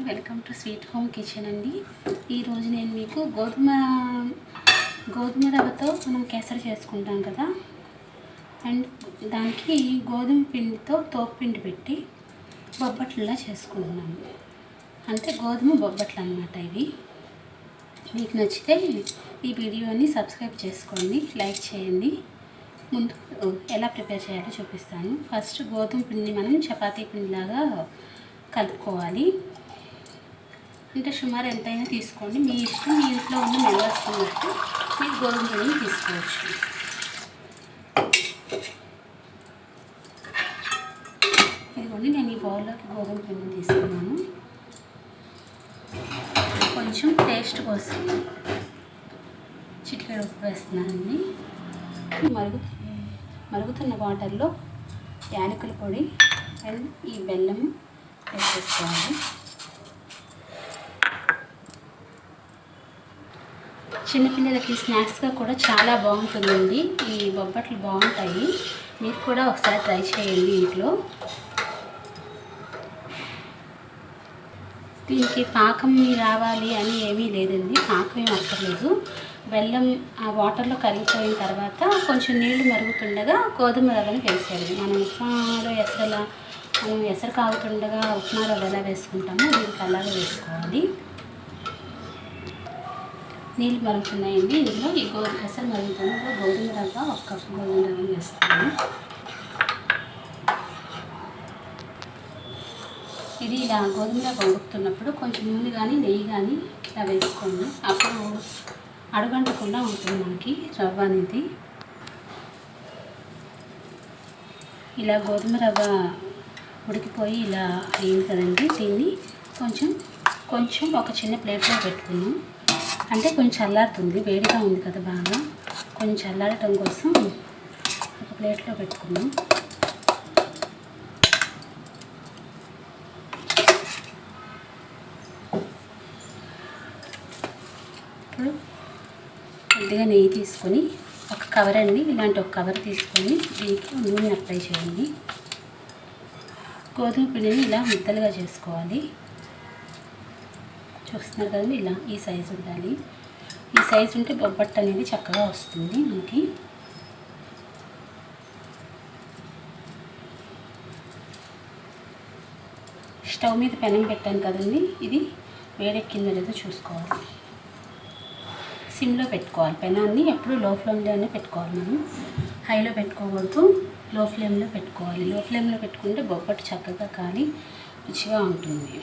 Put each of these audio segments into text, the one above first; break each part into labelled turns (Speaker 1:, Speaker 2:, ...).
Speaker 1: Welcome to sweet home kitchen అండి. ఈరోజు నేను మీకు గోధుమ రవ్వతో మనం కేసరి చేసుకుంటాం కదా, అండ్ దానికి గోధుమ పిండితో తోపుపిండి పెట్టి బొబ్బట్లలా చేసుకుంటున్నాను. అంటే గోధుమ బొబ్బట్లు అన్నమాట ఇవి. మీకు నచ్చితే ఈ వీడియోని సబ్స్క్రైబ్ చేసుకోండి, లైక్ చేయండి. ముందు ఎలా ప్రిపేర్ చేయాలో చూపిస్తాను. ఫస్ట్ గోధుమ పిండిని మనం చపాతీ పిండిలాగా కలుపుకోవాలి. అంటే సుమారు ఎంతైనా తీసుకోండి, మీ ఇష్టం. మీ ఇంట్లో ఉన్న మెంబర్స్ బట్టి మీరు గోధుమ పిండిని తీసుకోవచ్చు. ఇదిగోండి, నేను ఈ బౌల్లోకి గోధుమ పిండిని తీసుకున్నాను. కొంచెం టేస్ట్ కోసం చిటికెడు ఉప్పు వేస్తున్నానండి. మరుగుతున్న వాటర్లో యాలకుల పొడి అండ్ ఈ బెల్లం వేసేసుకోవాలి. చిన్నపిల్లలకి స్నాక్స్గా కూడా చాలా బాగుంటుందండి. ఈ బొబ్బట్లు బాగుంటాయి, మీరు కూడా ఒకసారి ట్రై చేయండి ఇంట్లో. దీనికి పాకం రావాలి అని ఏమీ లేదండి, పాకం ఏమి అక్కర్లేదు. బెల్లం ఆ వాటర్లో కరిగిపోయిన తర్వాత కొంచెం నీళ్లు మరుగుతుండగా గోధుమ రవ్వని వేసేయాలి. మనం ఎసరు కాగుతుండగా ఉప్మా రవ్వ ఎలా వేసుకుంటామో దీనికి అలాగే వేసుకోవాలి. నీళ్ళు మరుగుతున్నాయండి. ఇందులో ఈ ఎసరు మరుగుతున్నప్పుడు గోధుమ రవ్వ 1 కప్పు గోధుమ రవ్వ వేస్తాను. ఇది ఇలా గోధుమ రవ్వ ఉడుకుతున్నప్పుడు కొంచెం నూనె కానీ నెయ్యి కానీ ఇలా వేసుకోండి. అప్పుడు అడుగంటకుండా ఉంటుంది మనకి రవ్వ అనేది. ఇలా గోధుమ రవ్వ ఉడికిపోయి ఇలా అయింది కదండి. దీన్ని కొంచెం ఒక చిన్న ప్లేట్లో పెట్టుకున్నాం. అంటే కొంచెం చల్లారుతుంది, వేడిగా ఉంది కదా బాగా. కొంచెం చల్లారటం కోసం ఒక ప్లేట్లో పెట్టుకున్నాం. ఇప్పుడు కొద్దిగా నెయ్యి తీసుకొని ఒక కవర్ అండి, ఇలాంటి ఒక కవర్ తీసుకొని దీనికి నూనె అప్లై చేయండి. గోధుమ పిండిని ఇలా ముద్దలుగా చేసుకోవాలి. చూస్తున్నారు కదండి, ఇలా ఈ సైజు ఉండాలి. ఈ సైజు ఉంటే బొబ్బట్టు అనేది చక్కగా వస్తుంది మనకి. స్టవ్ మీద పెనం పెట్టాను కదండి, ఇది వేడెక్కిందో లేదో చూసుకోవాలి. సిమ్లో పెట్టుకోవాలి పెనాన్ని. ఎప్పుడు లో ఫ్లేమ్లోనే పెట్టుకోవాలి మనం, హైలో పెట్టుకోకూడదు, లో ఫ్లేమ్లో పెట్టుకోవాలి. లో ఫ్లేమ్లో పెట్టుకుంటే బొబ్బట్టు చక్కగా కాలి రుచిగా ఉంటుంది.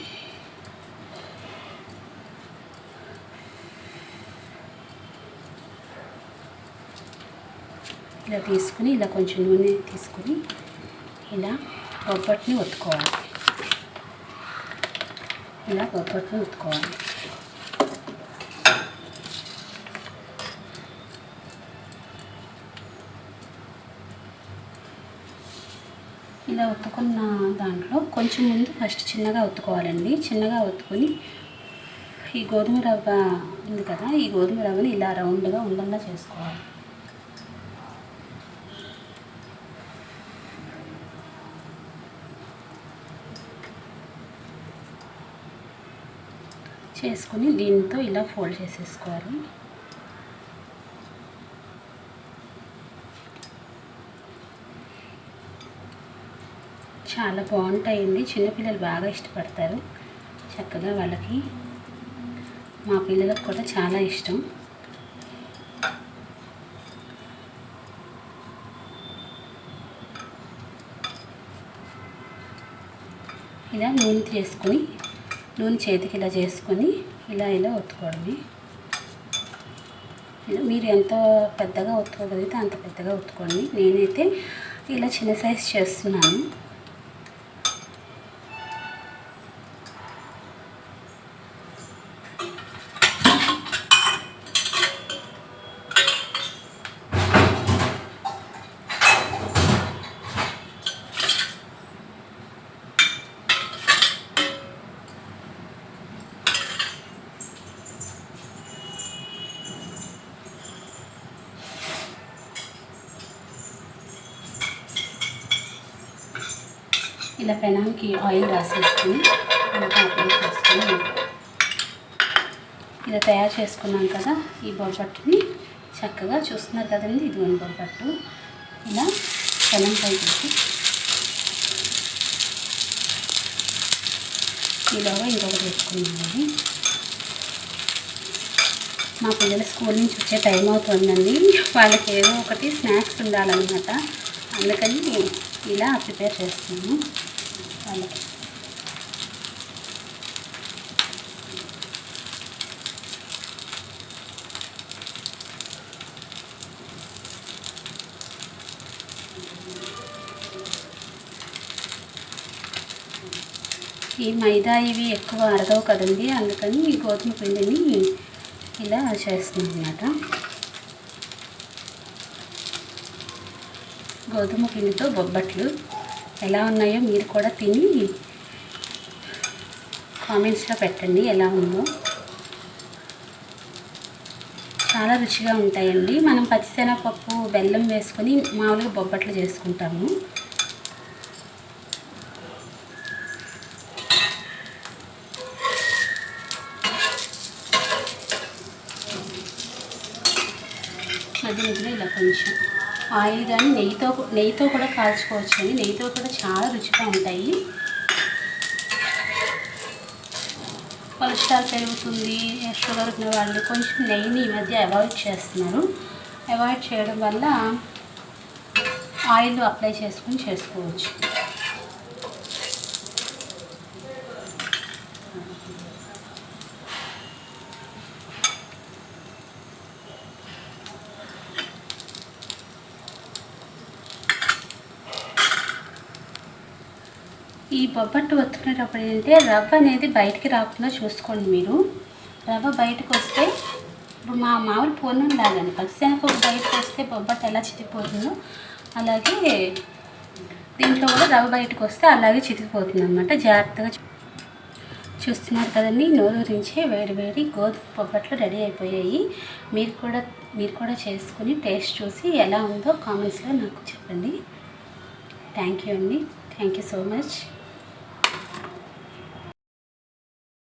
Speaker 1: ఇలా తీసుకుని ఇలా కొంచెం నూనె తీసుకుని ఇలా బొబ్బట్టుని ఒత్తుకోవాలి. ఇలా బొబ్బట్టుని ఒత్తుకోవాలి. ఇలా ఒత్తుకున్న దాంట్లో కొంచెం ముందు ఫస్ట్ చిన్నగా ఒత్తుకోవాలండి. చిన్నగా ఒత్తుకొని ఈ గోధుమ రవ్వ ఉంది కదా, ఈ గోధుమ రవ్వని ఇలా రౌండ్గా ఉండల్లా చేసుకోవాలి. చేసుకుని దీంతో ఇలా ఫోల్డ్ చేసేసుకోవాలి. చాలా బాగుంటాయండి, చిన్నపిల్లలు బాగా ఇష్టపడతారు. చక్కగా వాళ్ళకి, మా పిల్లలకు కూడా చాలా ఇష్టం. ఇలా నూనె చేతికి ఇలా చేసుకొని ఇలా ఒత్తుకోవడమే. మీరు ఎంత పెద్దగా ఒత్తుకోగలిగితే అంత పెద్దగా ఒత్తుకోండి. నేనైతే ఇలా చిన్న సైజ్ చేస్తున్నాను. ఇలా పెనానికి ఆయిల్ రాసేసుకుని అప్లై చేసుకోవాలి. చేసుకుని ఇలా తయారు చేసుకున్నాం కదా. ఈ బొబ్బట్టుని చక్కగా చూస్తున్నారు కదండి, ఇదిగోండి బొబ్బట్టు ఇలా పెనంపై పెట్టి ఈలోగా ఇంకొకటి పెట్టుకున్నామండి. మా పిల్లల స్కూల్ నుంచి వచ్చే టైం అవుతుందండి, వాళ్ళకి ఏదో ఒకటి స్నాక్స్ ఉండాలన్నమాట. అందుకని ఇలా ప్రిపేర్ చేస్తున్నాను వాళ్ళకి. ఈ మైదా ఇవి ఎక్కువ అరగవు కదండి, అందుకని ఈ గోధుమ పిండిని ఇలా చేస్తున్నాం అన్నమాట. గోధుమ పిండితో బొబ్బట్లు ఎలా ఉన్నాయో మీరు కూడా తిని కామెంట్స్లో పెట్టండి ఎలా ఉందో. చాలా రుచిగా ఉంటాయండి. మనం పచ్చిశనగపప్పు బెల్లం వేసుకొని మామూలుగా బొబ్బట్లు చేసుకుంటాము. మధ్య మధ్యలో ఇలా కొంచెం ఆయిల్ కానీ నెయ్యితో కూడా కాల్చుకోవచ్చు అండి. నెయ్యితో కూడా చాలా రుచిగా ఉంటాయి. కొలెస్ట్రాల్ పెరుగుతుంది, షుగర్ ఉన్న వాళ్ళు కొంచెం నెయ్యిని ఈ మధ్య అవాయిడ్ చేస్తున్నారు. అవాయిడ్ చేయడం వల్ల ఆయిల్ అప్లై చేసుకుని చేసుకోవచ్చు. ఈ బొబ్బట్టు ఒత్తుకునేటప్పుడు ఏంటంటే రవ్వ అనేది బయటికి రాకుండా చూసుకోండి మీరు. రవ్వ బయటకు వస్తే ఇప్పుడు మామూలు పూర్ణం లాగానే పచ్చిశనగపప్పు బయటకు వస్తే బొబ్బట్టు ఎలా చితికిపోతుందో అలాగే దీంట్లో కూడా రవ్వ బయటకు వస్తే అలాగే చితికిపోతుంది అన్నమాట. జాగ్రత్తగా చూస్తున్నారు కదండి, నోరూరించే వేడి వేడి గోధుమ బొబ్బట్లు రెడీ అయిపోయాయి. మీరు కూడా చేసుకుని టేస్ట్ చూసి ఎలా ఉందో కామెంట్స్లో నాకు చెప్పండి. థ్యాంక్ యూ అండి. Thank you so much.